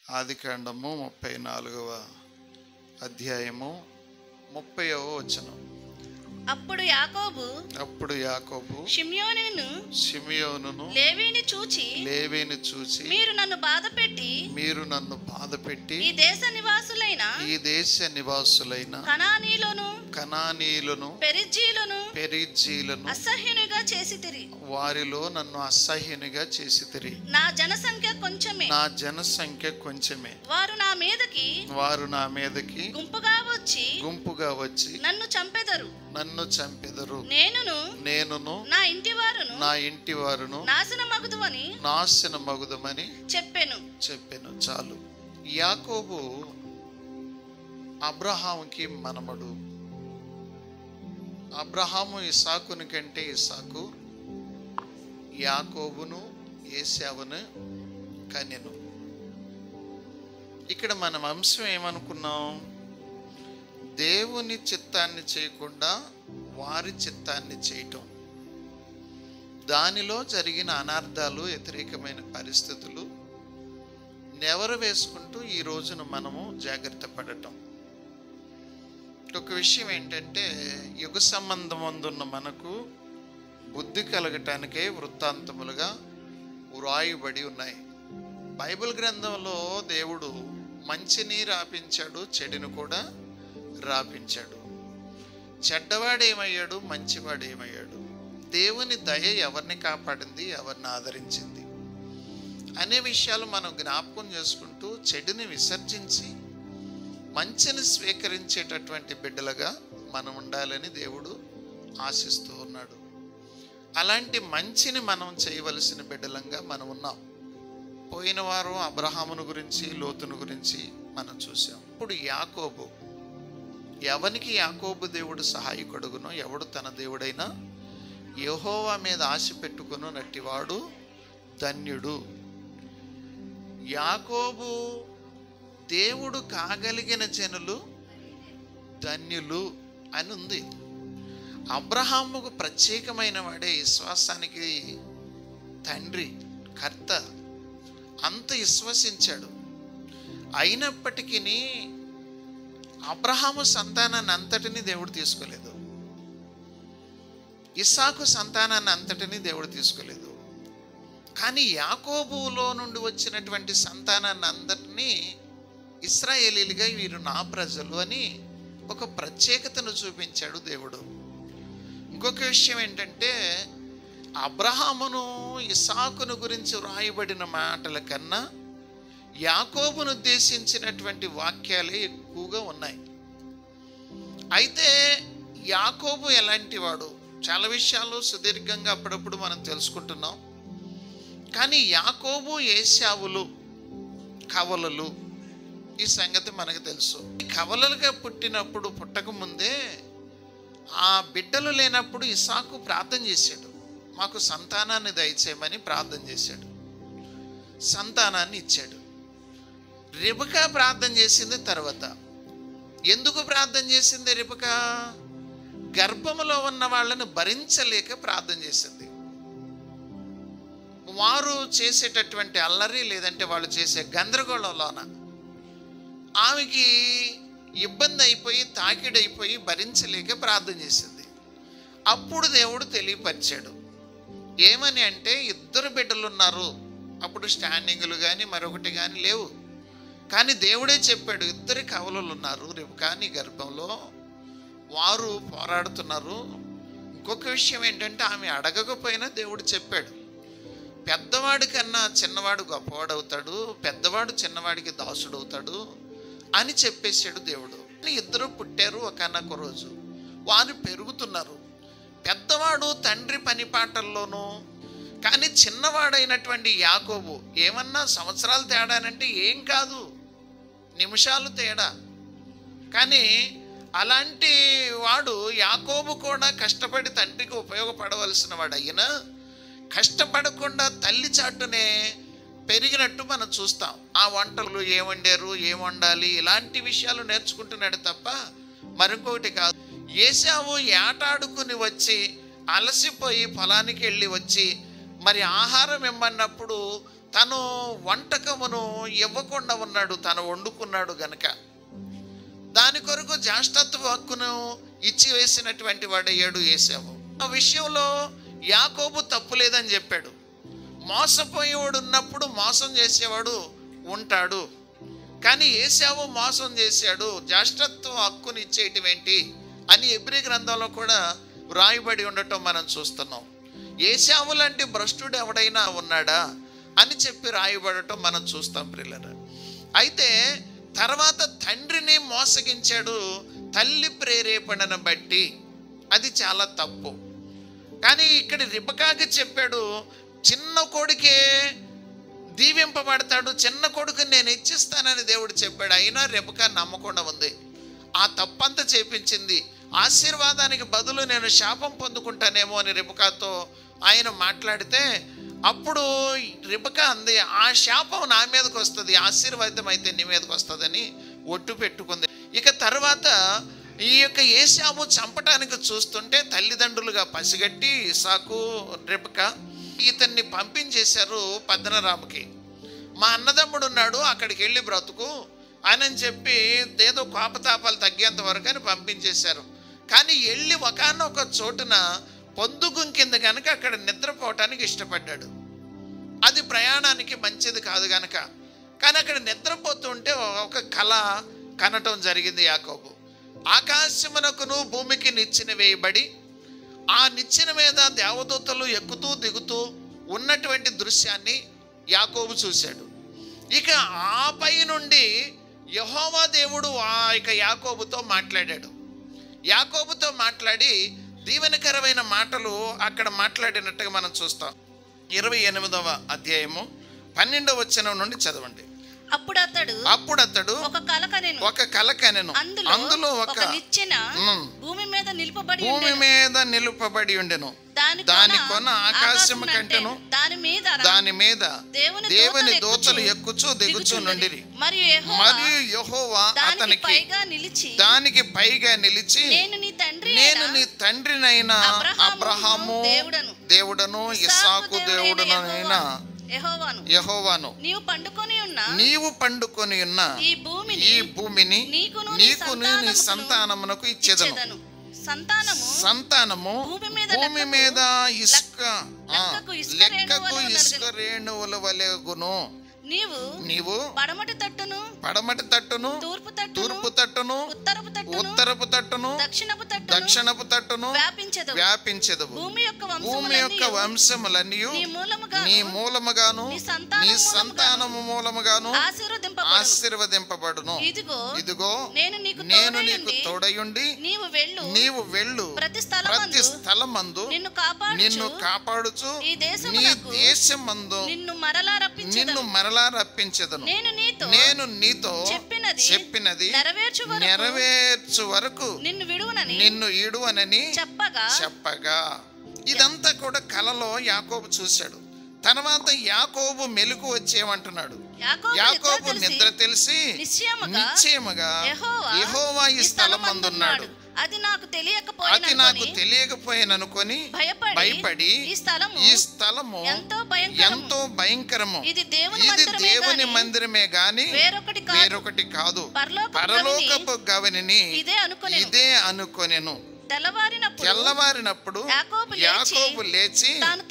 ఆదికాండము 34వ అధ్యాయము 30వ వచనం. అప్పుడు యాకోబు షిమ్యోనును లేవీని చూచి మీరు నన్ను బాధపెట్టి ఈ దేశ నివాసులైన కనానీయులను పెరిజ్జీలను అసహ్యునిగా చేసితిరి. వారిలో నన్ను అసహ్యునిగా చేసితిరి. నా జనసంఖ్య కొంచెమే. వారు నా మీదకి గుంపుగా వచ్చి నన్ను చంపెదరు. నేనును నా ఇంటి వారును నాశనమగుదుమని చెప్పెను. చాలు. యాకోబు అబ్రహాముకి మనమడు. అబ్రహాము ఇస్సాకుని కంటే ఇస్సాకు యాకోబును ఏశావును కనెను. ఇక్కడ మనం అంశం ఏమనుకున్నాం? దేవుని చిత్తాన్ని చేయకుండా వారి చిత్తాన్ని చేయటం, దానిలో జరిగిన అనార్థాలు, వ్యతిరేకమైన పరిస్థితులు నెవరు వేసుకుంటూ ఈ రోజున మనము జాగ్రత్త పడటం. ఒక విషయం ఏంటంటే, యుగ సంబంధం అందున్న మనకు బుద్ధి కలగటానికే వృత్తాంతములుగా వ్రాయబడి ఉన్నాయి. బైబిల్ గ్రంథంలో దేవుడు మంచిని రాపించాడు, చెడును కూడా రాపించాడు. చెడ్డవాడేమయ్యాడు, మంచివాడేమయ్యాడు, దేవుని దయ ఎవరిని కాపాడింది, ఎవరిని ఆదరించింది అనే విషయాలు మనం జ్ఞాపకం చేసుకుంటూ చెడుని విసర్జించి మంచిని స్వీకరించేటటువంటి బిడ్డలుగా మనం ఉండాలని దేవుడు ఆశిస్తూ ఉన్నాడు. అలాంటి మంచిని మనం చేయవలసిన బిడ్డలంగా మనం ఉన్నాం. పోయిన వారం అబ్రహామును గురించి, లోతును గురించి మనం చూసాం. ఇప్పుడు యాకోబు, ఎవనికి యాకోబు దేవుడు సహాయకుడుగునో, ఎవడు తన దేవుడైనా యెహోవా మీద ఆశ పెట్టుకును నట్టివాడు ధన్యుడు. యాకోబు దేవుడు కాగలిగిన జనులు ధన్యులు అని ఉంది. అబ్రహాముకు ప్రత్యేకమైన వాడే, విశ్వాసానికి తండ్రి, కర్త. అంత విశ్వసించాడు. అయినప్పటికీ అబ్రహాము సంతానాన్ని అంతటిని దేవుడు తీసుకోలేదు. ఇస్సాకు సంతానాన్ని అంతటిని దేవుడు తీసుకోలేదు. కానీ యాకోబులో నుండి వచ్చినటువంటి సంతానాన్ని అందరినీ ఇశ్రాయేలీలుగా, వీరు నా ప్రజలు అని ఒక ప్రత్యేకతను చూపించాడు దేవుడు. ఇంకొక విషయం ఏంటంటే, అబ్రహామును ఇస్సాకును గురించి వ్రాయబడిన మాటల కన్నా యాకోబును ఉద్దేశించినటువంటి వాక్యాలే ఎక్కువగా ఉన్నాయి. అయితే యాకోబు ఎలాంటి వాడు, చాలా విషయాలు సుదీర్ఘంగా అప్పుడప్పుడు మనం తెలుసుకుంటున్నాం. కానీ యాకోబు, ఏశావులు కవలలు, ఈ సంగతి మనకు తెలుసు. కవలలుగా పుట్టకముందే, ఆ బిడ్డలు లేనప్పుడు ఇస్సాకు ప్రార్థన చేశాడు, మాకు సంతానాన్ని దయచేయమని ప్రార్థన చేశాడు. సంతానాన్ని ఇచ్చాడు. రిబకా ప్రార్థన చేసింది తర్వాత. ఎందుకు ప్రార్థన చేసింది రిబకా? గర్భములో ఉన్న వాళ్ళని భరించలేక ప్రార్థన చేసింది. వారు చేసేటటువంటి అల్లరి, లేదంటే వాళ్ళు చేసే గందరగోళంలోన ఆమెకి ఇబ్బంది అయిపోయి, తాకిడైపోయి భరించలేక ప్రార్థన చేసింది. అప్పుడు దేవుడు తెలియపరిచాడు. ఏమని అంటే, 2 బిడ్డలు ఉన్నారు. అప్పుడు స్టాండింగులు కానీ మరొకటి కానీ లేవు. కానీ దేవుడే చెప్పాడు, 2 కవలలు ఉన్నారు రిబకా నీ గర్భంలో, వారు పోరాడుతున్నారు. ఇంకొక విషయం ఏంటంటే, ఆమె అడగకపోయినా దేవుడు చెప్పాడు, పెద్దవాడి కన్నా చిన్నవాడు గొప్పవాడవుతాడు, పెద్దవాడు చిన్నవాడికి దాసుడవుతాడు అని చెప్పేశాడు దేవుడు. 2 పుట్టారు ఒకనొక రోజు. వారు పెరుగుతున్నారు. పెద్దవాడు తండ్రి పని పాటల్లోనూ, కానీ చిన్నవాడైనటువంటి యాకోబు ఏమన్నా సంవత్సరాలు తేడానంటే ఏం కాదు, నిమిషాలు తేడా. కానీ అలాంటి వాడు యాకోబు కూడా కష్టపడి తండ్రికి ఉపయోగపడవలసిన వాడు అయినా కష్టపడకుండా తల్లి చాటునే పెరిగినట్టు మనం చూస్తాం. ఆ వంటలు ఏం వండారు, ఏం వండాలి, ఇలాంటి విషయాలు నేర్చుకుంటున్నాడు తప్ప మరొకటి కాదు. ఏశావు ఏటాడుకుని వచ్చి అలసిపోయి పొలానికి వెళ్ళి వచ్చి మరి ఆహారం ఇమ్మన్నప్పుడు తను వంటకమును ఇవ్వకుండా ఉన్నాడు, తను వండుకున్నాడు గనుక దాని కొరకు జ్యేష్ఠత్వ హక్కును ఇచ్చి వేసినటువంటి వాడయ్యాడు ఏశావు. ఆ విషయంలో యాకోబు తప్పు లేదని చెప్పాడు. మోసపోయేవాడు ఉన్నప్పుడు మోసం చేసేవాడు ఉంటాడు, కానీ ఏశావు మోసం చేశాడు, జ్యేష్ఠత్వ హక్కుని ఇచ్చేయటం ఏంటి అని హెబ్రీ గ్రంథంలో కూడా వ్రాయబడి ఉండటం మనం చూస్తున్నాం. ఏశావు లాంటి భ్రష్టుడు ఎవడైనా ఉన్నాడా అని చెప్పి రాయబడటం మనం చూస్తాం ప్రియులారా. అయితే తర్వాత తండ్రిని మోసగించాడు తల్లి ప్రేరేపణను బట్టి, అది చాలా తప్పు. కానీ ఇక్కడ రిబకాకి చెప్పాడు, చిన్న కొడుకే దీవింపబడతాడు, చిన్న కొడుకు నేను ఇచ్చిస్తానని దేవుడు చెప్పాడు. అయినా రిబకా నమ్మకుండా ఉంది. ఆ తప్పంతా చేపించింది. ఆశీర్వాదానికి బదులు నేను శాపం పొందుకుంటానేమో అని రిబకాతో ఆయన మాట్లాడితే అప్పుడు రిబకా అంది, ఆ శాపం నా మీదకి వస్తుంది, ఆశీర్వాదం అయితే నీ మీదకి వస్తుందని ఒట్టు పెట్టుకుంది. ఇక తర్వాత ఈ యొక్క ఏశావు చంపటానికి చూస్తుంటే తల్లిదండ్రులుగా పసిగట్టి ఇసాకు రిబకా ఇతన్ని పంపించేశారు పద్దనరాముకి. మా అన్నదమ్ముడు ఉన్నాడు, అక్కడికి వెళ్ళి బ్రతుకు అని చెప్పి ఏదో కోపతాపాలు తగ్గేంత వరకు అని పంపించేశారు. కానీ వెళ్ళి ఒకనొక చోటున పొందుగుం కింద కనుక అక్కడ నిద్రపోవటానికి ఇష్టపడ్డాడు. అది ప్రయాణానికి మంచిది కాదు కనుక. కానీ అక్కడ నిద్రపోతుంటే ఒక కళ కనటం జరిగింది యాకోబు. ఆకాశమునకును భూమికి నిచ్చెన వేయబడి ఆ నిచ్చెన మీద దేవదూతలు ఎక్కుతూ దిగుతూ ఉన్నటువంటి దృశ్యాన్ని యాకోబు చూశాడు. ఇక ఆ పై నుండి యెహోవా దేవుడు ఆ ఇక యాకోబుతో మాట్లాడాడు. యాకోబుతో మాట్లాడి దీవెనకరమైన మాటలు అక్కడ మాట్లాడినట్టుగా మనం చూస్తాం. 28వ అధ్యాయము 12వ వచనం నుండి చదవండి. అప్పుడు అతడు ఒక కల కనెను. అందులో ఒక నిచ్చెన భూమి మీద నిలుపబడి ఉండెను. దాని కొన ఆకాశము కంటెను. దాని మీద దేవుని దూతలు ఎక్కుచూ దిగుచూ నుండిరి. మరియు యెహోవా అతనికి దానికి పైగా నిలిచి, నేను నీ తండ్రినైన అబ్రహాము దేవుడను ఇస్సాకు దేవుడనైన యెహోవాను నీవు పండుకొని ఉన్న ఈ భూమిని నీకును నీ సంతానమునకు ఇచ్చేదను. సంతానము భూమి మీద లెక్కకు ఇసుక రేణువుల వలెగును. నీవు పడమటి తట్టును తూర్పు తట్టును ఉత్తరపు తట్టును దక్షిణపు తట్టును వ్యాపించెదవు. భూమి యొక్క వంశములన్నీ నీ మూలముగాను నీ సంతానము మూలముగాను ఆశీర్వదింపబడును. ఇదిగో నేను నీకు తోడయుండి నీవు వెళ్ళు ప్రతి స్థలమందు నిన్ను కాపాడుచు నీ దేశమందు నిన్ను మరలా రప్పించెదను. నేను నీతో చెప్పినది నెరవేర్చు వరకు నిన్ను ఇడువనని చెప్పగా. ఇదంతా కూడా కలలో యాకోబు చూశాడు. తర్వాత యాకోబు మెలకు వచ్చేమంటున్నాడు. యాకోబు నిద్ర తెలిసి నిశ్చయముగా యెహోవా ఈ స్థలమందున్నాడు, అది నాకు తెలియకపోయిననుకొని భయపడి ఈ స్థలము ఎంతో భయంకరము, ఇది దేవుని మందిరమే గాని వేరొకటి కాదు, పరలోకపు గవనిని ఇదే అనుకొనెను. తెల్లవారినప్పుడు యాకోబు లేచి తాను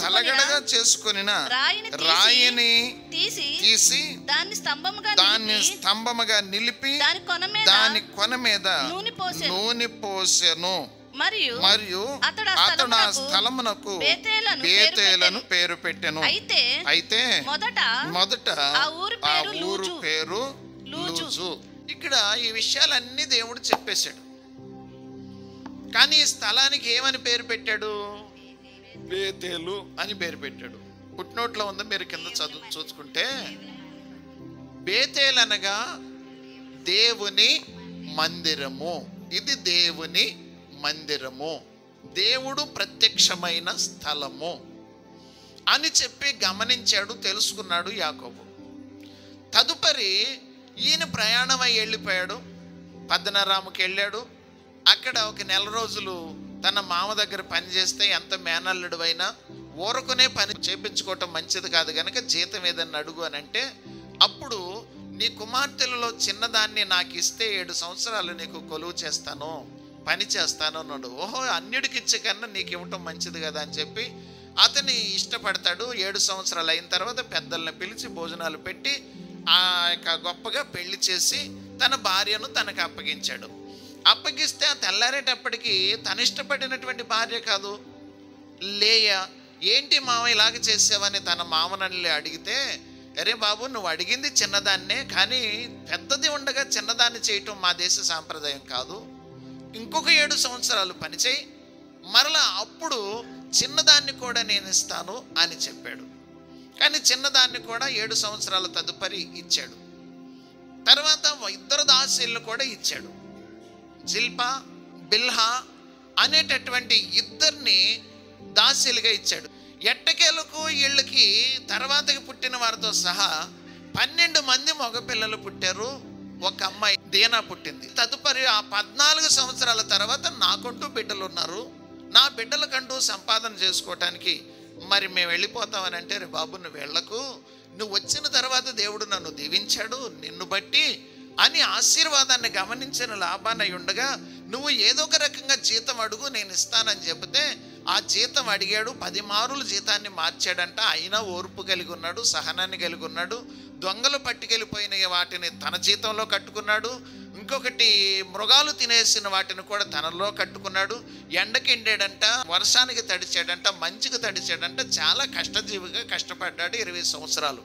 తలగడగా చేసుకొనిన రాయిని తీసి దాన్ని స్తంభముగా నిలిపి దాని కొన మీద నూనె పోసెను. మరియు అతడు ఆ స్థలమునకు బేతేలను పేరు పెట్టెను. అయితే మొదట ఆ ఊరు పేరు లూజు. ఇక్కడ ఈ విషయాలన్నీ దేవుడు చెప్పేశాడు. కానీ ఈ స్థలానికి ఏమని పేరు పెట్టాడు? బేతేలు అని పేరు పెట్టాడు. పుట్నోట్లో ఉందో మీరు కింద చూసుకుంటే, బేతేలు అనగా దేవుని మందిరము. ఇది దేవుని మందిరము, దేవుడు ప్రత్యక్షమైన స్థలము అని చెప్పి గమనించాడు, తెలుసుకున్నాడు యాకోబు. తదుపరి ఈయన ప్రయాణమై వెళ్ళిపోయాడు. పద్దనరాముకి వెళ్ళాడు. అక్కడ ఒక నెల రోజులు తన మామ దగ్గర పనిచేస్తే ఎంత మేనల్లుడు అయినా ఊరకునే పని చేపించుకోవటం మంచిది కాదు కనుక జీతం ఏదన్నా అడుగు అని అంటే, అప్పుడు నీ కుమార్తెలలో చిన్నదాన్ని నాకు ఇస్తే 7 సంవత్సరాలు నీకు కొలువు చేస్తాను, పని చేస్తాను అన్నాడు. ఓహో, అన్యుడికి ఇచ్చే కన్నా నీకు ఇవ్వటం మంచిది కదా అని చెప్పి అతని ఇష్టపడతాడు. 7 సంవత్సరాలు అయిన తర్వాత పెద్దల్ని పిలిచి భోజనాలు పెట్టి ఆ యొక్క గొప్పగా పెళ్లి చేసి తన భార్యను తనకు అప్పగించాడు. అప్పగిస్తే ఆ తెల్లారేటప్పటికి తను ఇష్టపడినటువంటి భార్య కాదు, లేయా. ఏంటి మామ ఇలాగ చేసావని తన మామనల్ని అడిగితే, అరే బాబు, నువ్వు అడిగింది చిన్నదాన్నే, కానీ పెద్దది ఉండగా చిన్నదాన్ని చేయటం మా దేశ సాంప్రదాయం కాదు. ఇంకొక 7 సంవత్సరాలు పనిచేయి, మరలా అప్పుడు చిన్నదాన్ని కూడా నేను ఇస్తాను అని చెప్పాడు. కానీ చిన్నదాన్ని కూడా 7 సంవత్సరాల తదుపరి ఇచ్చాడు. తర్వాత 2 దాసీలను కూడా ఇచ్చాడు. జిల్పా, బిల్హా అనేటటువంటి 2 దాసీలుగా ఇచ్చాడు. ఎట్టకేలకు వీళ్ళకి తర్వాతకి పుట్టిన వారితో సహా 12 మంది మగపిల్లలు పుట్టారు. ఒక అమ్మాయి దీనా పుట్టింది. తదుపరి ఆ 14 సంవత్సరాల తర్వాత నాకంటూ బిడ్డలు ఉన్నారు, నా బిడ్డలకంటూ సంపాదన చేసుకోవటానికి మరి మేము వెళ్ళిపోతామని అంటే, రే బాబు నువ్వు వెళ్ళకు, నువ్వు వచ్చిన తర్వాత దేవుడు నన్ను దీవించాడు నిన్ను బట్టి అని ఆశీర్వాదాన్ని గమనించిన లాభాన్ని ఉండగా, నువ్వు ఏదో ఒక రకంగా జీతం అడుగు నేను ఇస్తానని చెబితే ఆ జీతం అడిగాడు. 10 మారులు జీతాన్ని మార్చాడంట. అయినా ఓర్పు కలిగి ఉన్నాడు, సహనాన్ని కలిగి ఉన్నాడు. దొంగలు పట్టుకెళ్ళిపోయిన వాటిని తన జీతంలో కట్టుకున్నాడు. ఇంకొకటి మృగాలు తినేసిన వాటిని కూడా తనలో కట్టుకున్నాడు. ఎండకి ఎండాడంట, వర్షానికి తడిచాడంట, మంచుకు తడిచాడంట. చాలా కష్టజీవిగా కష్టపడ్డాడు 20 సంవత్సరాలు.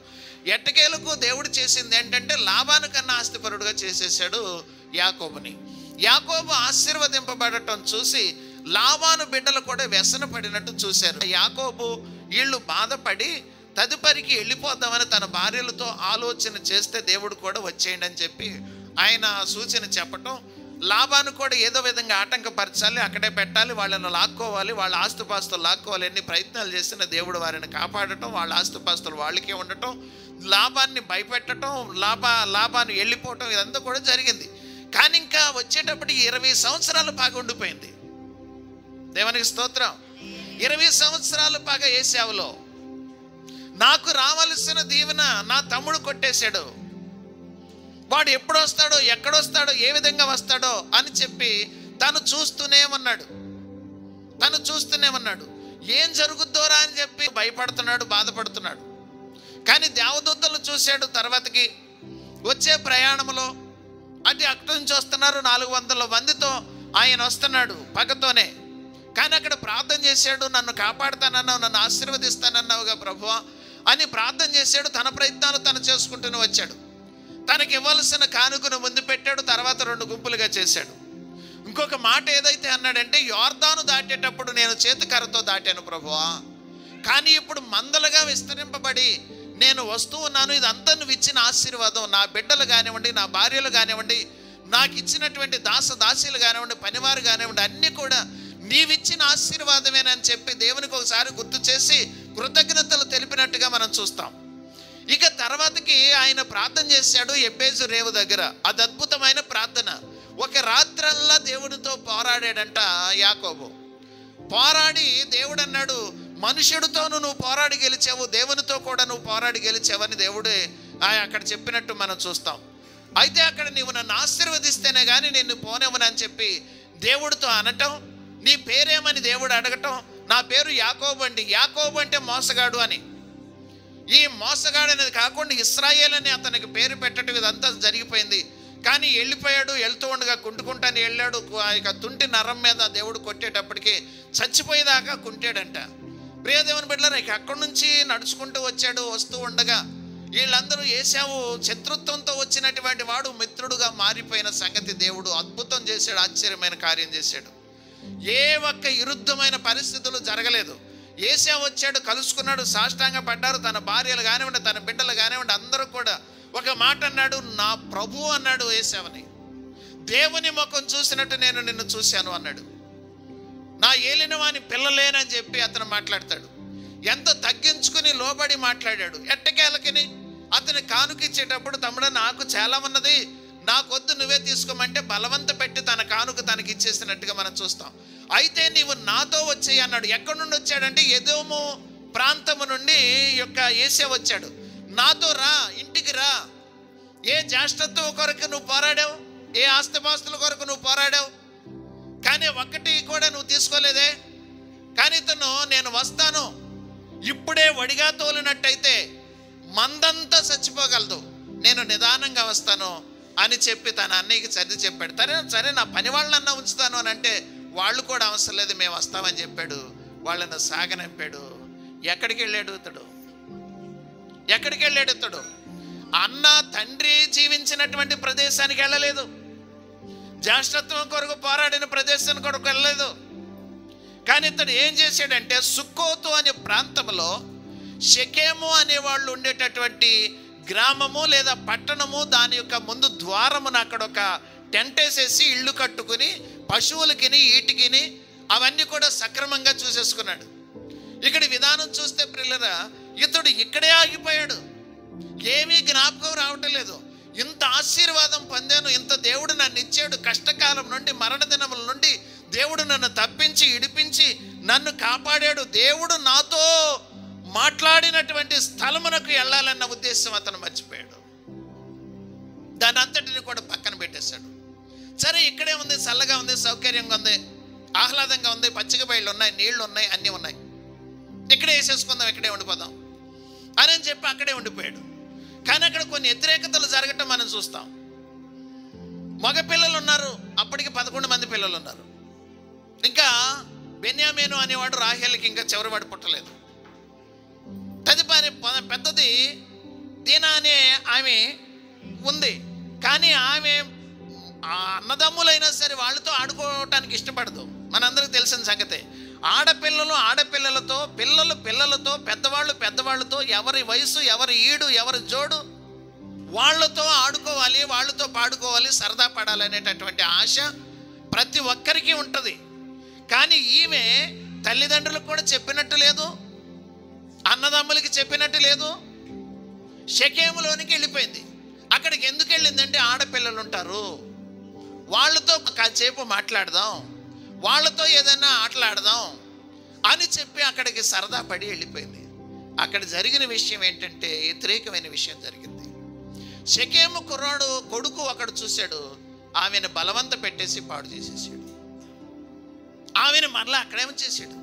ఎట్టకేలకు దేవుడు చేసింది ఏంటంటే, లాబాను కన్నా ఆస్తిపరుడుగా చేసేసాడు యాకోబుని. యాకోబు ఆశీర్వదింపబడటం చూసి లాబాను బిడ్డలు కూడా వ్యసన పడినట్టు చూశారు. యాకోబు వీళ్ళు బాధపడి తదుపరికి వెళ్ళిపోదామని తన భార్యలతో ఆలోచన చేస్తే దేవుడు కూడా వచ్చేయండి అని చెప్పి ఆయన సూచన చెప్పటం, లాబాను కూడా ఏదో విధంగా ఆటంకపరచాలి, అక్కడే పెట్టాలి, వాళ్ళని లాక్కోవాలి, వాళ్ళ ఆస్తుపాస్తులు లాక్కోవాలి. ఎన్ని ప్రయత్నాలు చేసిన దేవుడు వారిని కాపాడటం, వాళ్ళ ఆస్తుపాస్తులు వాళ్ళకే ఉండటం, లాభాన్ని భయపెట్టడం, లాభాన్ని వెళ్ళిపోవటం, ఇదంతా కూడా జరిగింది. కానీ ఇంకా వచ్చేటప్పటికి 20 సంవత్సరాలు బాగా ఉండిపోయింది. దేవునికి స్తోత్రం. 20 సంవత్సరాలు బాగా ఏశావులో నాకు రావాల్సిన దీవెన నా తమ్ముడు కొట్టేశాడు. వాడు ఎప్పుడు వస్తాడో, ఎక్కడొస్తాడో, ఏ విధంగా వస్తాడో అని చెప్పి తను చూస్తూనే ఉన్నాడు. ఏం జరుగుద్దోరా అని చెప్పి భయపడుతున్నాడు, బాధపడుతున్నాడు. కానీ దేవదూతలు చూశాడు. తర్వాతకి వచ్చే ప్రయాణంలో అటు నుంచి వస్తున్నారు 400 మందితో ఆయన వస్తున్నాడు పగతోనే. కానీ అక్కడ ప్రార్థన చేశాడు, నన్ను కాపాడుతానన్నావు, నన్ను ఆశీర్వదిస్తానన్నావుగా ప్రభువా అని ప్రార్థన చేశాడు. తన ప్రయత్నాలు తను చేసుకుంటూనే వచ్చాడు. తనకి ఇవ్వాల్సిన కానుకను ముందు పెట్టాడు. తర్వాత 2 గుంపులుగా చేశాడు. ఇంకొక మాట ఏదైతే అన్నాడంటే, యోర్దాను దాటేటప్పుడు నేను చేతికర్రతో దాటాను ప్రభువా, కానీ ఇప్పుడు మందలుగా విస్తరింపబడి నేను వస్తూ ఉన్నాను. ఇదంతా నువ్వు ఇచ్చిన ఆశీర్వాదం. నా బిడ్డలు కానివ్వండి, నా భార్యలు కానివ్వండి, నాకు ఇచ్చినటువంటి దాసీలు కానివ్వండి, పనివారు కానివ్వండి, అన్నీ కూడా నీవిచ్చిన ఆశీర్వాదమేనని చెప్పి దేవునికి ఒకసారి గుర్తు చేసి కృతజ్ఞతలు తెలిపినట్టుగా మనం చూస్తాం. ఇక తర్వాతకి ఆయన ప్రార్థన చేశాడు ఎబ్బేజు రేవు దగ్గర. అది అద్భుతమైన ప్రార్థన. ఒక రాత్రల్లా దేవుడితో పోరాడాడంట యాకోబు. పోరాడి దేవుడు అన్నాడు, మనుషుడితోనూ నువ్వు పోరాడి గెలిచావు, దేవునితో కూడా నువ్వు పోరాడి గెలిచావని దేవుడే అక్కడ చెప్పినట్టు మనం చూస్తాం. అయితే అక్కడ నీవు నన్ను ఆశీర్వదిస్తేనే కానీ నిన్ను పోనేవనని చెప్పి దేవుడితో అనటం, నీ పేరేమని దేవుడు అడగటం, నా పేరు యాకోబు అండి. యాకోబు అంటే మోసగాడు అని. ఈ మోసగాడు అనేది కాకుండా ఇశ్రాయేల్ అని అతనికి పేరు పెట్టడం, ఇదంతా జరిగిపోయింది. కానీ వెళ్ళిపోయాడు. వెళ్తూ ఉండగా కుంటుకుంటాను వెళ్ళాడు. ఇక తుంటి నరం మీద దేవుడు కొట్టేటప్పటికి చచ్చిపోయేదాకా కుంటాడంట. ప్రియదేవుని బిడ్డలారా, ఇక అక్కడి నుంచి నడుచుకుంటూ వచ్చాడు. వస్తూ ఉండగా వీళ్ళందరూ ఏశావు శత్రుత్వంతో వచ్చినటువంటి వాడు మిత్రుడుగా మారిపోయిన సంగతి దేవుడు అద్భుతం చేశాడు, ఆశ్చర్యమైన కార్యం చేశాడు. ఏ ఒక్క విరుద్ధమైన పరిస్థితులు జరగలేదు. ఏశావు వచ్చాడు, కలుసుకున్నాడు, సాష్టాంగ పడ్డారు. తన భార్యలు కానివ్వండి, తన బిడ్డలు కానివ్వండి, అందరూ కూడా ఒక మాట అన్నాడు, నా ప్రభు అన్నాడు ఏశావుని. దేవుని ముఖం చూసినట్టు నేను నిన్ను చూశాను అన్నాడు. నా ఏలిన వాని పిల్లలేనని చెప్పి అతను మాట్లాడతాడు. ఎంత తగ్గించుకుని లోబడి మాట్లాడాడు. ఎట్టకేలకిని అతని కానుకిచ్చేటప్పుడు, తమ్ముడు నాకు చాలా ఉన్నది, నాకొద్దు నువ్వే తీసుకోమంటే బలవంత పెట్టి తన కానుక తనకి ఇచ్చేసినట్టుగా మనం చూస్తాం. అయితే నీవు నాతో వచ్చేయి అన్నాడు. ఎక్కడి నుండి వచ్చాడంటే ఎదోము ప్రాంతము నుండి యొక్క యేసే వచ్చాడు. నాతో రా, ఇంటికి రా. ఏ జ్యేష్ఠత్వం కొరకు నువ్వు పోరాడావు, ఏ ఆస్తిపాస్తుల కొరకు నువ్వు పోరాడావు, కానీ ఒక్కటి కూడా నువ్వు తీసుకోలేదే. కానీ ఇతను నేను వస్తాను, ఇప్పుడే వడిగా తోలినట్టయితే మందంతా చచ్చిపోగలదు, నేను నిదానంగా వస్తాను అని చెప్పి తన అన్నయ్యకి సర్ది చెప్పాడు. సరే నా పని వాళ్ళన్నా ఉంచుతాను అని అంటే వాళ్ళు కూడా అవసరం లేదు, మేము వస్తామని చెప్పాడు. వాళ్ళని సాగనంపాడు. ఎక్కడికి వెళ్ళాడు ఇతడు? ఎక్కడికి వెళ్ళాడు ఇతడు? అన్న తండ్రి జీవించినటువంటి ప్రదేశానికి వెళ్ళలేదు, జ్యేష్ఠత్వం కొరకు పోరాడిన ప్రదేశానికి కొరకు వెళ్ళలేదు. కానీ ఇతడు ఏం చేశాడంటే సుక్కోతు అనే ప్రాంతంలో షెకెము అనేవాళ్ళు ఉండేటటువంటి గ్రామము లేదా పట్టణము, దాని యొక్క ముందు ద్వారమున అక్కడ ఒక టెంట్ వేసేసి ఇళ్ళు కట్టుకుని పశువులకిని ఈటికిని అవన్నీ కూడా సక్రమంగా చూసేసుకున్నాడు. ఇక్కడ విధానం చూస్తే ప్రిల్లరా, ఇతడు ఇక్కడే ఆగిపోయాడు. ఏమీ జ్ఞాపకం రావటం లేదు. ఇంత ఆశీర్వాదం పొందాను, ఇంత దేవుడు నన్ను ఇచ్చాడు, కష్టకాలం నుండి మరణ దినముల నుండి దేవుడు నన్ను తప్పించి ఇడిపించి నన్ను కాపాడాడు, దేవుడు నాతో మాట్లాడినటువంటి స్థలమునకు వెళ్ళాలన్న ఉద్దేశం అతను మర్చిపోయాడు. దాని అంతటిని కూడా పక్కన పెట్టేశాడు. సరే ఇక్కడే ఉంది, చల్లగా ఉంది, సౌకర్యంగా ఉంది, ఆహ్లాదంగా ఉంది, పచ్చిక బయళ్ళు ఉన్నాయి, నీళ్లు ఉన్నాయి, అన్నీ ఉన్నాయి, ఇక్కడే వేసేసుకుందాం, ఇక్కడే ఉండిపోదాం అని చెప్పి అక్కడే ఉండిపోయాడు. కానీ అక్కడ కొన్ని వ్యతిరేకతలు జరగటం మనం చూస్తాం. మగ పిల్లలు ఉన్నారు, అప్పటికి 11 మంది పిల్లలు ఉన్నారు. ఇంకా బెన్యామీను అనేవాడు రాహేలుకి ఇంకా చివరివాడు పుట్టలేదు. తదుపరి పెద్దది దీనా అనే ఆమె ఉంది. కానీ ఆమె అన్నదమ్ములైనా సరే వాళ్ళతో ఆడుకోవటానికి ఇష్టపడదు. మనందరికి తెలిసిన సంగతే. ఆడపిల్లలు ఆడపిల్లలతో, పిల్లలు పిల్లలతో, పెద్దవాళ్ళు పెద్దవాళ్ళతో, ఎవరి వయసు, ఎవరి ఈడు, ఎవరి జోడు వాళ్ళతో ఆడుకోవాలి, వాళ్ళతో పాడుకోవాలి, సరదా పడాలి అనేటటువంటి ఆశ ప్రతి ఒక్కరికి ఉంటుంది. కానీ ఈమె తల్లిదండ్రులకు కూడా చెప్పినట్టు లేదు, అన్నదమ్ములకి చెప్పినట్టు లేదు. షెకెములోనికి వెళ్ళిపోయింది. అక్కడికి ఎందుకు వెళ్ళిందంటే ఆడపిల్లలు ఉంటారు, వాళ్ళతో కాసేపు మాట్లాడదాం, వాళ్ళతో ఏదైనా ఆటలాడదాం అని చెప్పి అక్కడికి సరదా పడి వెళ్ళిపోయింది. అక్కడ జరిగిన విషయం ఏంటంటే వ్యతిరేకమైన విషయం జరిగింది. షెకెము కుర్రాడు కొడుకు ఒకడు చూశాడు, ఆమెను బలవంత పెట్టేసి పాడు చేసేసాడు. ఆమెను మరలా అక్కడేమో చేశాడు.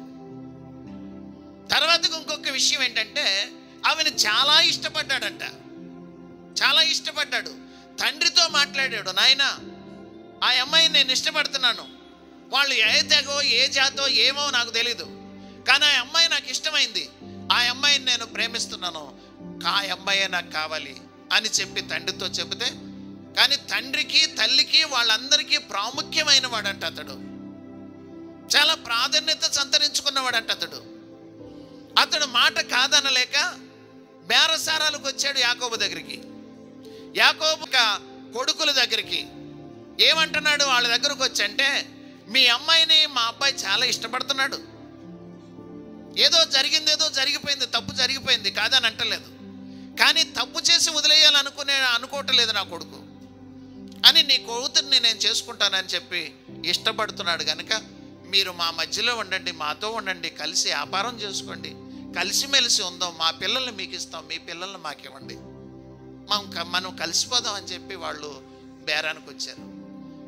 తర్వాత ఇంకొక విషయం ఏంటంటే ఆమెను చాలా ఇష్టపడ్డాడంట, చాలా ఇష్టపడ్డాడు. తండ్రితో మాట్లాడాడు, నాయన ఆ అమ్మాయిని నేను ఇష్టపడుతున్నాను, వాళ్ళు ఏ తెగో ఏ జాతో ఏమో నాకు తెలీదు, కానీ ఆ అమ్మాయి నాకు ఇష్టమైంది, ఆ అమ్మాయిని నేను ప్రేమిస్తున్నాను, ఆ అమ్మాయే నాకు కావాలి అని చెప్పి తండ్రితో చెబితే, కానీ తండ్రికి తల్లికి వాళ్ళందరికీ ప్రాముఖ్యమైన వాడంట అతడు, చాలా ప్రాధాన్యత సంతరించుకున్నవాడంట అతడు. అతడు మాట కాదనలేక బేరసారాలకు వచ్చాడు యాకోబు దగ్గరికి. యాకోబు కొడుకుల దగ్గరికి ఏమంటున్నాడు? వాళ్ళ దగ్గరకు వచ్చి అంటే, మీ అమ్మాయిని మా అబ్బాయి చాలా ఇష్టపడుతున్నాడు, ఏదో జరిగింది, ఏదో జరిగిపోయింది, తప్పు జరిగిపోయింది కాదని అంటలేదు, కానీ తప్పు చేసి అనుకోవట్లేదు నా కొడుకు అని, నీ కూతుర్ని నేను చేసుకుంటానని చెప్పి ఇష్టపడుతున్నాడు కనుక మీరు మా మధ్యలో ఉండండి, మాతో ఉండండి, కలిసి వ్యాపారం చేసుకోండి, కలిసిమెలిసి ఉందాం, మా పిల్లల్ని మీకు ఇస్తాం, మీ పిల్లల్ని మాకు ఇవ్వండి, మనం కలిసిపోదాం అని చెప్పి వాళ్ళు బేరానికి వచ్చారు.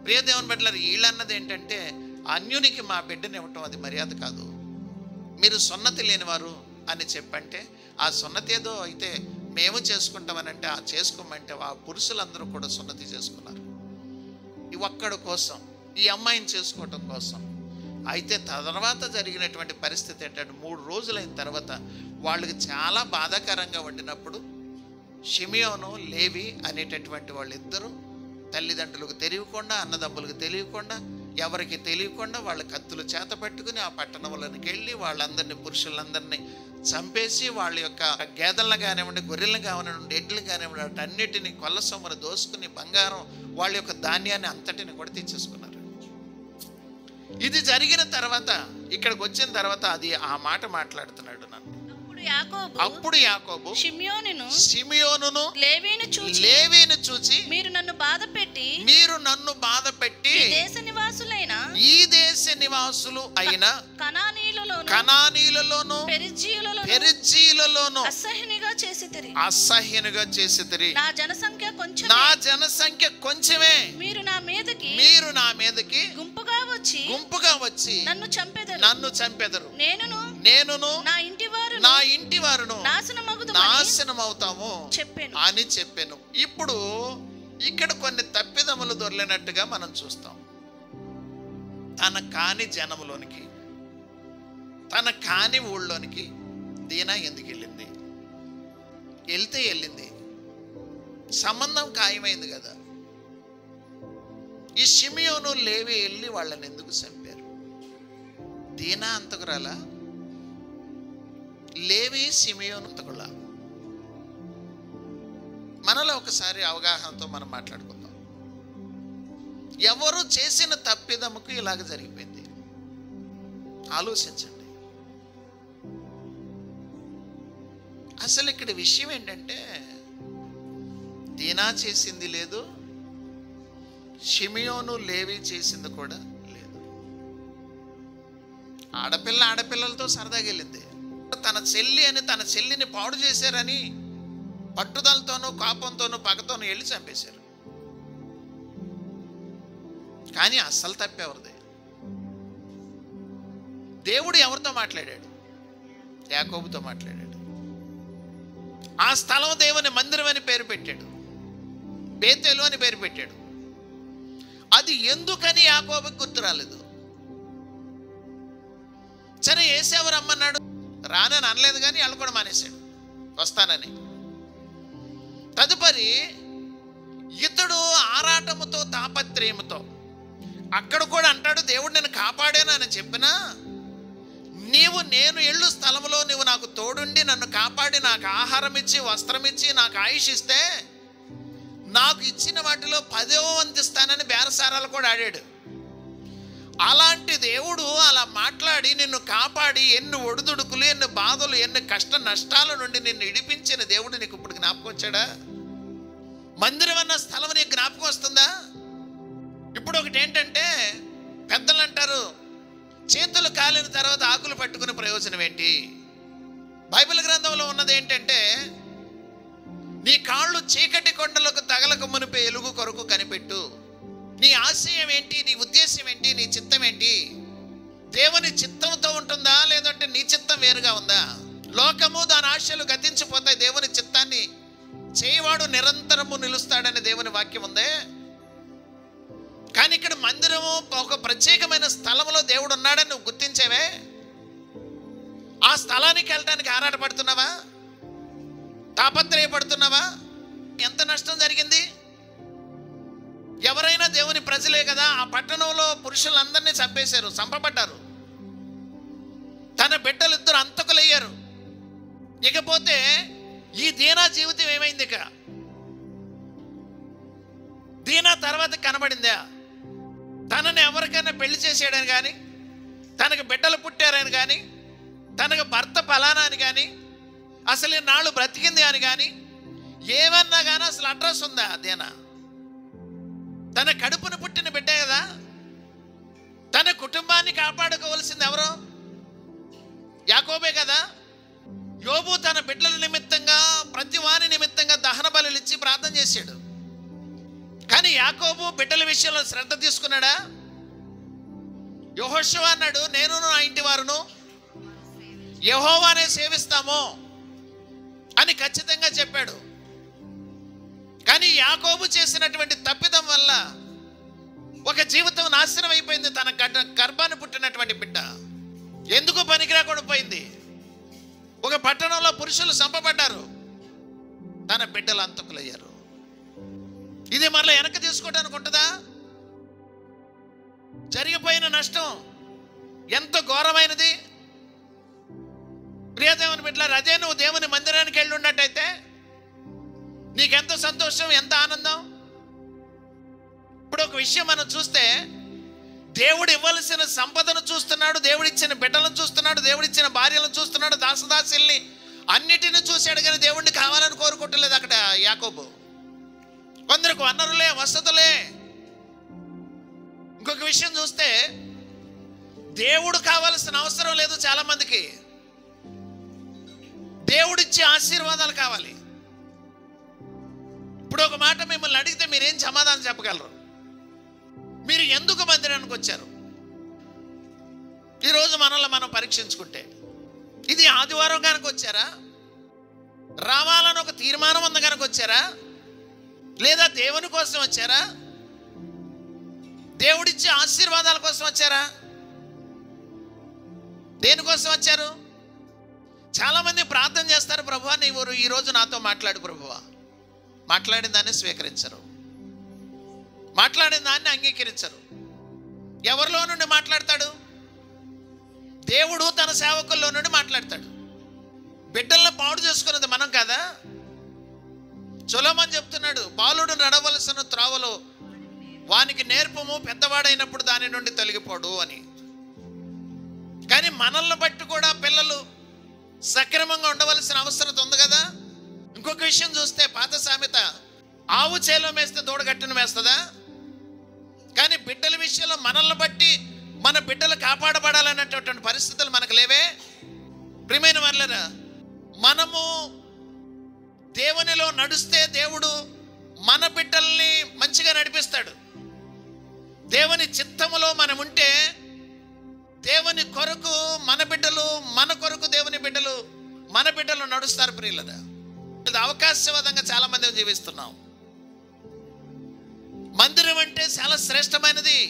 ప్రియదేవుని బిడ్డలారా, వీళ్ళన్నది ఏంటంటే అన్యునికి మా బిడ్డని ఇవ్వటం అది మర్యాద కాదు, మీరు సున్నతి లేనివారు అని చెప్పంటే, ఆ సున్నతి ఏదో అయితే మేము చేసుకుంటామని అంటే, ఆ చేసుకోమంటే ఆ పురుషులందరూ కూడా సున్నతి చేసుకున్నారు ఈ ఒక్కడి కోసం, ఈ అమ్మాయిని చేసుకోవటం కోసం. అయితే తర్వాత జరిగినటువంటి పరిస్థితి ఏంటంటే 3 రోజులైన తర్వాత వాళ్ళకి చాలా బాధాకరంగా ఉండినప్పుడు షిమియోను లేవి అనేటటువంటి వాళ్ళిద్దరూ తల్లిదండ్రులకు తెలియకుండా, అన్నదమ్ములకు తెలియకుండా, ఎవరికి తెలియకుండా వాళ్ళ కత్తులు చేత పట్టుకుని ఆ పట్టణంలోనికి వెళ్ళి వాళ్ళందరినీ, పురుషులందరినీ చంపేసి వాళ్ళ యొక్క గేదెలను కానివ్వండి, గొర్రెలను కానివ్వండి, ఎడ్లు కానివ్వండి, వాటన్నిటిని కొల్ల సొమ్మును దోసుకుని బంగారం, వాళ్ళ యొక్క ధాన్యాన్ని అంతటిని కూడా తెచ్చేసుకున్నారు. ఇది జరిగిన తర్వాత ఇక్కడికి వచ్చిన తర్వాత అది ఆ మాట మాట్లాడుతున్నాడు నన్ను. అప్పుడు యాకోబు షిమియోనును లేవీను చూచి మీరు నన్ను బాధపెట్టి ఈ దేశ నివాసులు అయిన కనానీయులలోను పెరిజ్జీయులలోను అసహ్యనుగా చేసితిరి. నా జనసంఖ్య కొంచెమే. మీరు నా మీదకి గుంపుగా వచ్చి నన్ను చంపెదరు. నేనును నా ఇంటి వారును నాశనమవుతాము అని చెప్పాను. ఇప్పుడు ఇక్కడ కొన్ని తప్పిదములు దొర్లినట్టుగా మనం చూస్తాం. తన కాని జనములోనికి, తన కాని ఊళ్ళోనికి దీనా ఎందుకు వెళ్ళింది? వెళ్ళింది, సంబంధం ఖాయమైంది కదా. ఈ షిమియోను లేవి వెళ్ళి వాళ్ళని ఎందుకు చంపారు? దీనా అంతకురాలా? లేవి షిమియోను అంతకులా? మనలో ఒకసారి అవగాహనతో మనం మాట్లాడుకుందాం. ఎవరు చేసిన తప్పిదముకు ఇలాగ జరిగిపోయింది? ఆలోచించండి. అసలు ఇక్కడ విషయం ఏంటంటే, దీనా చేసింది లేదు, షిమియోను లేవి చేసింది కూడా లేదు. ఆడపిల్లలతో సరదాగా వెళ్ళింది. తన చెల్లి అని తన చెల్లిని పాడు చేశారని పట్టుదలతోనూ కోపంతోనూ పగతోనూ వెళ్ళి చంపేశారు. కానీ అస్సలు తప్పెవరిది? దేవుడు ఎవరితో మాట్లాడాడు? యాకోబుతో మాట్లాడాడు. ఆ స్థలం దేవుని మందిరం అని పేరు పెట్టాడు, బేతేలు అని పేరు పెట్టాడు. అది ఎందుకని యాకోబుకి గుర్తు రాలేదు? సరే, ఏసావు రమ్మన్నాడు, రానని అనలేదు, కానీ వాళ్ళు కూడా మానేశాడు వస్తానని. తదుపరి ఇతడు ఆరాటముతో తాపత్రయముతో అక్కడ కూడా అంటాడు, దేవుడు నేను కాపాడాను అని చెప్పినా, నేను ఎళ్ళు స్థలంలో నువ్వు నాకు తోడుండి నన్ను కాపాడి నాకు ఆహారం ఇచ్చి వస్త్రం ఇచ్చి నాకు ఆయుష్ ఇస్తే నాకు ఇచ్చిన వాటిలో 10వ వంతు ఇస్తానని బేరసారాలు కూడా ఆడాడు. అలాంటి దేవుడు అలా మాట్లాడి నిన్ను కాపాడి ఎన్ని ఒడిదుడుకులు, ఎన్ని బాధలు, ఎన్ని కష్ట నష్టాల నుండి నిన్ను ఇడిపించిన దేవుడు నీకు ఇప్పుడు జ్ఞాపకం వచ్చాడా? మందిరం అన్న స్థలం నీకు జ్ఞాపకం వస్తుందా? ఇప్పుడు ఒకటి ఏంటంటే, పెద్దలు అంటారు, చేతులు కాలిన తర్వాత ఆకులు పట్టుకునే ప్రయోజనం ఏంటి? బైబిల్ గ్రంథంలో ఉన్నది ఏంటంటే, నీ కాళ్ళు చీకటి కొండలకు తగలక మునిపే ఎలుగు కొరకు కనిపెట్టు. నీ ఆశయం ఏంటి? నీ ఉద్దేశం ఏంటి? నీ చిత్తం ఏంటి? దేవుని చిత్తంతో ఉంటుందా, లేదంటే నీ చిత్తం వేరుగా ఉందా? లోకము దాని ఆశలు గతించిపోతాయి, దేవుని చిత్తాన్ని చేయవాడు నిరంతరము నిలుస్తాడని దేవుని వాక్యం ఉందే. కానీ ఇక్కడ మందిరము ఒక ప్రత్యేకమైన స్థలంలో దేవుడు ఉన్నాడని నువ్వు గుర్తించేవే. ఆ స్థలానికి వెళ్ళడానికి ఆరాటపడుతున్నావా? తాపత్రయపడుతున్నావా? ఎంత నష్టం జరిగింది? ఎవరైనా దేవుని ప్రజలే కదా. ఆ పట్టణంలో పురుషులందరినీ చంపబడ్డారు. తన బిడ్డలు 2 అంతకులయ్యారు. ఇకపోతే ఈ దీనా జీవితం ఏమైంది? ఇక దీనా తర్వాత కనబడిందా? తనని ఎవరికైనా పెళ్లి చేసేయడని కానీ, తనకు బిడ్డలు పుట్టారని కానీ, తనకు భర్త ఫలానా అని కానీ, అసలు ఈ నాళ్ళు బ్రతికింది అని కానీ ఏమన్నా కానీ అసలు అడ్రస్ ఉందా? దీనా తన కడుపును పుట్టిన బిడ్డే కదా. తన కుటుంబాన్ని కాపాడుకోవలసింది ఎవరు? యాకోబే కదా. యోబు తన బిడ్డల నిమిత్తంగా, ప్రతి వారి నిమిత్తంగా దహన బలులు ఇచ్చి ప్రార్థన చేశాడు. కానీ యాకోబు బిడ్డల విషయంలో శ్రద్ధ తీసుకున్నాడా? యెహోషువ అన్నాడు, నేను నా ఇంటి వారును యెహోవానే సేవిస్తాము అని ఖచ్చితంగా చెప్పాడు. కానీ యాకోబు చేసినటువంటి తప్పిదం వల్ల ఒక జీవితం నాశనం అయిపోయింది. తన గర్భాన్ని పుట్టినటువంటి బిడ్డ ఎందుకు పనికిరాకుండా పోయింది. ఒక పట్టణంలో పురుషులు చంపబడ్డారు, తన బిడ్డలు అంతకులయ్యారు. ఇది మరలా వెనక్కి తీసుకోవడానికి ఉంటుందా? జరిగిపోయిన నష్టం ఎంత ఘోరమైనది. ప్రియదేవుని బిడ్డలారా, అదే నువ్వు దేవుని మందిరానికి వెళ్ళి ఉన్నట్టయితే నీకెంత సంతోషం, ఎంత ఆనందం. ఇప్పుడు ఒక విషయం మనం చూస్తే, దేవుడు ఇవ్వాల్సిన సంపదను చూస్తున్నాడు, దేవుడిచ్చిన బిడ్డలను చూస్తున్నాడు, దేవుడిచ్చిన భార్యలను చూస్తున్నాడు, దాసదాసుల్ని అన్నిటిని చూశాడు. కానీ దేవుడిని కావాలని కోరుకోవట్లేదు అక్కడ యాకోబు. కొందరికి వనరులే, వసతులే. ఇంకొక విషయం చూస్తే, దేవుడు కావాల్సిన అవసరం లేదు చాలా మందికి. దేవుడిచ్చే ఆశీర్వాదాలు కావాలి. ఇప్పుడు ఒక మాట మిమ్మల్ని అడిగితే మీరేం సమాధానం చెప్పగలరు? మీరు ఎందుకు మందిరానికి వచ్చారు? ఈరోజు మనల్ని మనం పరీక్షించుకుంటే, ఇది ఆదివారం కనుక వచ్చారా? రావాలని ఒక తీర్మానం ఉంది కనుక వచ్చారా? లేదా దేవుని కోసం వచ్చారా? దేవుడిచ్చే ఆశీర్వాదాల కోసం వచ్చారా? దేనికోసం వచ్చారు? చాలామంది ప్రార్థన చేస్తారు, ప్రభువా నీవు ఈరోజు నాతో మాట్లాడు ప్రభువా. మాట్లాడిన దాన్ని స్వీకరించరు, మాట్లాడిన దాన్ని అంగీకరించరు. ఎవరిలో నుండి మాట్లాడతాడు? దేవుడు తన సేవకుల్లో నుండి మాట్లాడతాడు. బిడ్డలను పాడు చేసుకున్నది మనం కాదా? సొలొమోను చెప్తున్నాడు, బాలుడు నడవలసిన త్రోవలో వానికి నేర్పము, పెద్దవాడైనప్పుడు దాని నుండి తొలగిపోడు అని. కానీ మనల్ని బట్టి కూడా పిల్లలు సక్రమంగా ఉండవలసిన అవసరం ఉంది కదా. ఇంకొక విషయం చూస్తే, పాత సామెత, ఆవు చేలో మేస్తే దూడ గట్టును మేస్తుందా? కానీ బిడ్డల విషయంలో మనల్ని బట్టి మన బిడ్డలు కాపాడబడాలనేటటువంటి పరిస్థితులు మనకు లేవే. ప్రియమైన వారలారా, మనము దేవునిలో నడుస్తే దేవుడు మన బిడ్డల్ని మంచిగా నడిపిస్తాడు. దేవుని చిత్తములో మనం ఉంటే దేవుని కొరకు మన బిడ్డలు, మన కొరకు దేవుని బిడ్డలు, మన బిడ్డలు నడుస్తారు. ప్రియులరా, ఇది అవకాశవాదంగా చాలా మంది జీవిస్తున్నాం. మందిరం అంటే చాలా శ్రేష్టమైనది.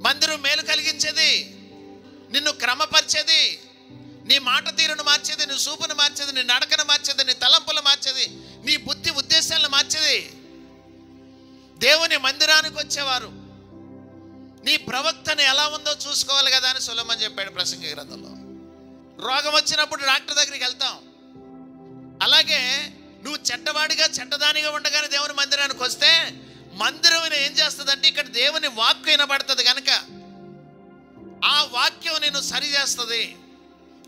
మందిరం మేలు కలిగించేది, నిన్ను క్రమపరిచేది, నీ మాట తీరును మార్చేది, నీ చూపును మార్చేది, నీ నడకను మార్చేది, నీ తలంపులు మార్చేది, నీ బుద్ధి ఉద్దేశాలను మార్చేది. దేవుని మందిరానికి వచ్చేవారు నీ ప్రవక్తను ఎలా ఉందో చూసుకోవాలి కదా అని సొలొమోను చెప్పాడు ప్రసంగి గ్రంథంలో. రోగం వచ్చినప్పుడు డాక్టర్ దగ్గరికి వెళ్తాం. అలాగే నువ్వు చెడ్డవాడిగా చెడ్డదానిగా ఉండగానే దేవుని మందిరానికి వస్తే మందిరం ఏం చేస్తుందంటే, ఇక్కడ దేవుని వాక్కు వినబడుతుంది కనుక ఆ వాక్యం నిన్ను సరి చేస్తుంది,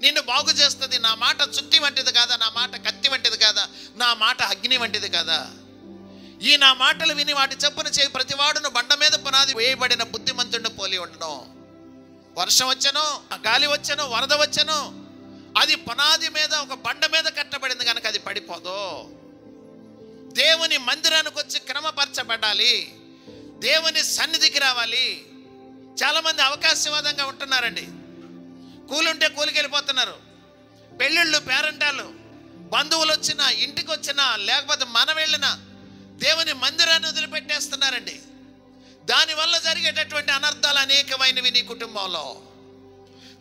నిన్ను బాగు చేస్తుంది. నా మాట చుట్టి వంటిది కాదా, నా మాట కత్తి వంటిది కాదా, నా మాట అగ్ని వంటిది కాదా. ఈ నా మాటలు విని వాటి చొప్పున చేయి ప్రతివాడును బండ మీద పునాది వేయబడిన బుద్ధిమంతుడిని పోలి ఉండడం. వర్షం వచ్చను, గాలి వచ్చను, వరద వచ్చను, అది పునాది మీద ఒక బండ మీద కట్టబడింది కనుక అది పడిపోదు. దేవుని మందిరానికి వచ్చి క్రమపరచబడాలి, దేవుని సన్నిధికి రావాలి. చాలామంది అవకాశవాదంగా ఉంటున్నారండి. కూలుంటే కూలికి వెళ్ళిపోతున్నారు. పెళ్ళిళ్ళు, పేరంటాలు, బంధువులు వచ్చినా, ఇంటికి వచ్చినా, లేకపోతే మనం వెళ్ళినా దేవుని మందిరాన్ని వదిలిపెట్టేస్తున్నారండి. దానివల్ల జరిగేటటువంటి అనర్థాలు అనేకమైనవి నీ కుటుంబంలో.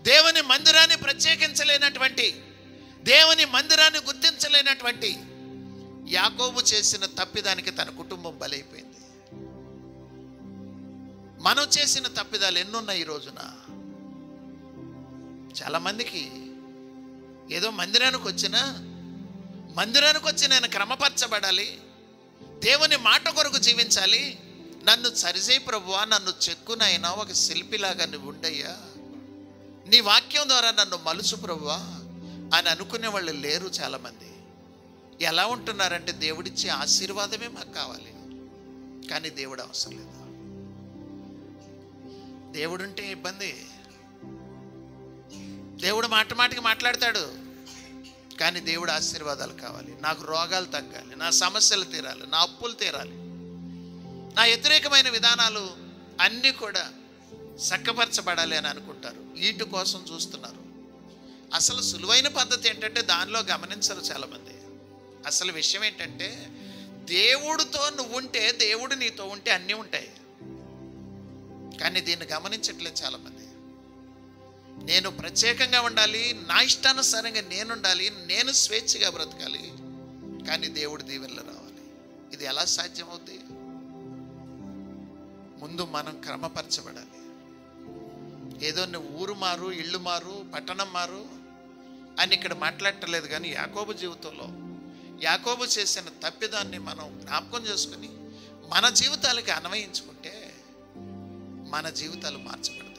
దేవుని మందిరాన్ని ప్రత్యేకించలేనటువంటి, దేవుని మందిరాన్ని గుర్తించలేనటువంటి యాకోబు చేసిన తప్పిదానికి తన కుటుంబం బలైపోయింది. మనం చేసిన తప్పిదాలు ఎన్నున్నాయి ఈ రోజున. చాలామందికి ఏదో మందిరానికి వచ్చి నేను క్రమపరచబడాలి, దేవుని మాట కొరకు జీవించాలి, నన్ను సరిచేయి ప్రభువా, నన్ను చెక్కునైనా ఒక శిల్పిలాగా నువ్వు ఉండయ్యా, నీ వాక్యం ద్వారా నన్ను మలుచు ప్రభువా అని అనుకునే వాళ్ళు లేరు చాలామంది. ఎలా ఉంటున్నారంటే, దేవుడిచ్చే ఆశీర్వాదమే మాకు కావాలి, కానీ దేవుడు అవసరం లేదు. దేవుడుంటే ఇబ్బంది. దేవుడు మాటికి మాట్లాడతాడు, కానీ దేవుడు ఆశీర్వాదాలు కావాలి. నాకు రోగాలు తగ్గాలి, నా సమస్యలు తీరాలి, నా అప్పులు తీరాలి, నా వ్యతిరేకమైన విధానాలు అన్నీ కూడా చక్కపరచబడాలి అని అనుకుంటారు. వీటి కోసం చూస్తున్నారు. అసలు సులువైన పద్ధతి ఏంటంటే దానిలో గమనించరు చాలామంది. అసలు విషయం ఏంటంటే, దేవుడితో నువ్వు ఉంటే, దేవుడు నీతో ఉంటే అన్నీ ఉంటాయి. కానీ దీన్ని గమనించట్లేదు చాలామంది. నేను ప్రత్యేకంగా ఉండాలి, నా ఇష్టానుసారంగా నేను ఉండాలి, నేను స్వేచ్ఛగా బ్రతకాలి, కానీ దేవుడి దీవెనలు రావాలి. ఇది ఎలా సాధ్యమవుతుంది? ముందు మనం క్రమపరచబడాలి. ఏదో నువ్వు ఊరు మారు, ఇళ్ళు మారు, పట్టణం మారు అని ఇక్కడ మాట్లాడటలేదు. కానీ యాకోబు జీవితంలో యాకోబు చేసిన తప్పిదాన్ని మనం జ్ఞాపకం చేసుకుని మన జీవితాలకి అన్వయించుకుంటే మన జీవితాలు మార్చబడతాయి.